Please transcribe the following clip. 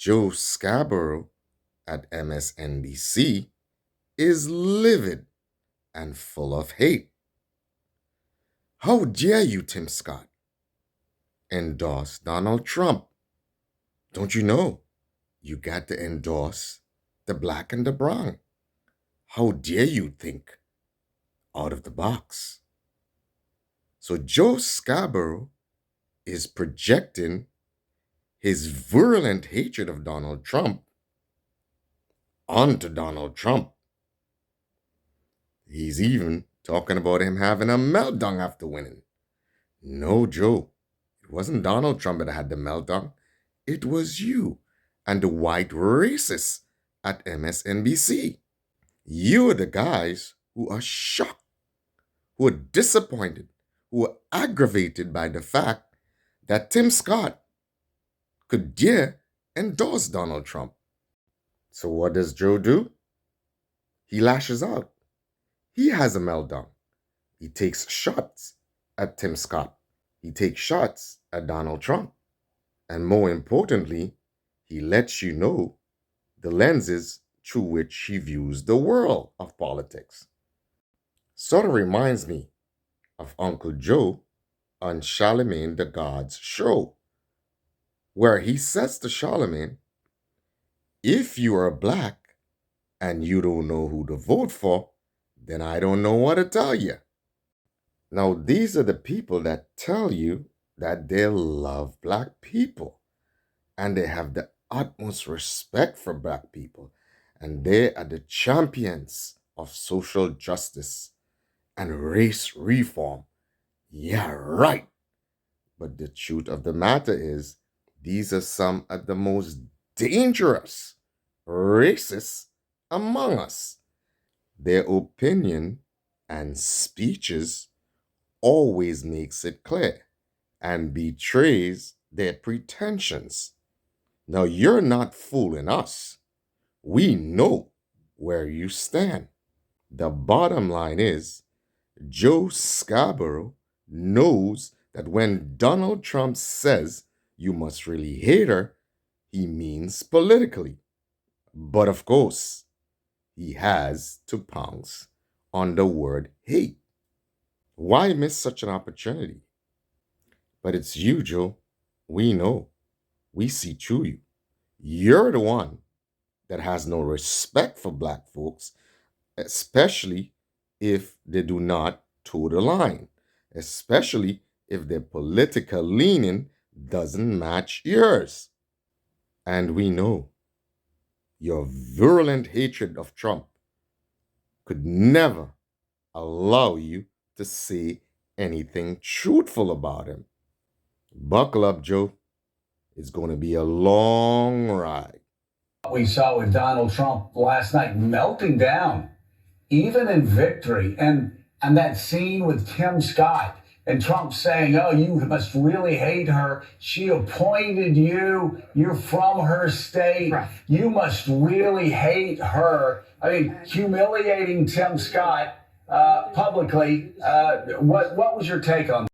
Joe Scarborough at MSNBC is livid and full of hate. How dare you, Tim Scott, endorse Donald Trump? Don't you know you got to endorse the black and the brown? How dare you think out of the box? So Joe Scarborough is projecting his virulent hatred of Donald Trump onto Donald Trump. He's even talking about him having a meltdown after winning. No, Joe, it wasn't Donald Trump that had the meltdown. It was you and the white racists at MSNBC. You are the guys who are shocked, who are disappointed, who are aggravated by the fact that Tim Scott could dare endorse Donald Trump. So what does Joe do? He lashes out. He has a meltdown. He takes shots at Tim Scott. He takes shots at Donald Trump. And more importantly, he lets you know the lenses through which he views the world of politics. Sort of reminds me of Uncle Joe on Charlemagne the God's show, where he says to Charlemagne, if you are black and you don't know who to vote for, then I don't know what to tell you. Now, these are the people that tell you that they love black people and they have the utmost respect for black people, and they are the champions of social justice and race reform. Yeah, right. But the truth of the matter is, these are some of the most dangerous racists among us. Their opinion and speeches always makes it clear and betrays their pretensions. Now, you're not fooling us. We know where you stand. The bottom line is, Joe Scarborough knows that when Donald Trump says you must really hate her, he means politically. But of course, he has to pounce on the word hate. Why miss such an opportunity? But it's you, Joe. We know. We see through you. You're the one that has no respect for black folks, especially if they do not toe the line, especially if their political leaning doesn't match yours. And we know your virulent hatred of Trump could never allow you to say anything truthful about him. Buckle up, Joe. It's going to be a long ride. We saw with Donald Trump last night melting down, even in victory, and that scene with Tim Scott and Trump saying, "Oh, you must really hate her. She appointed you. You're from her state. Right. You must really hate her." I mean, humiliating Tim Scott publicly. What was your take on that?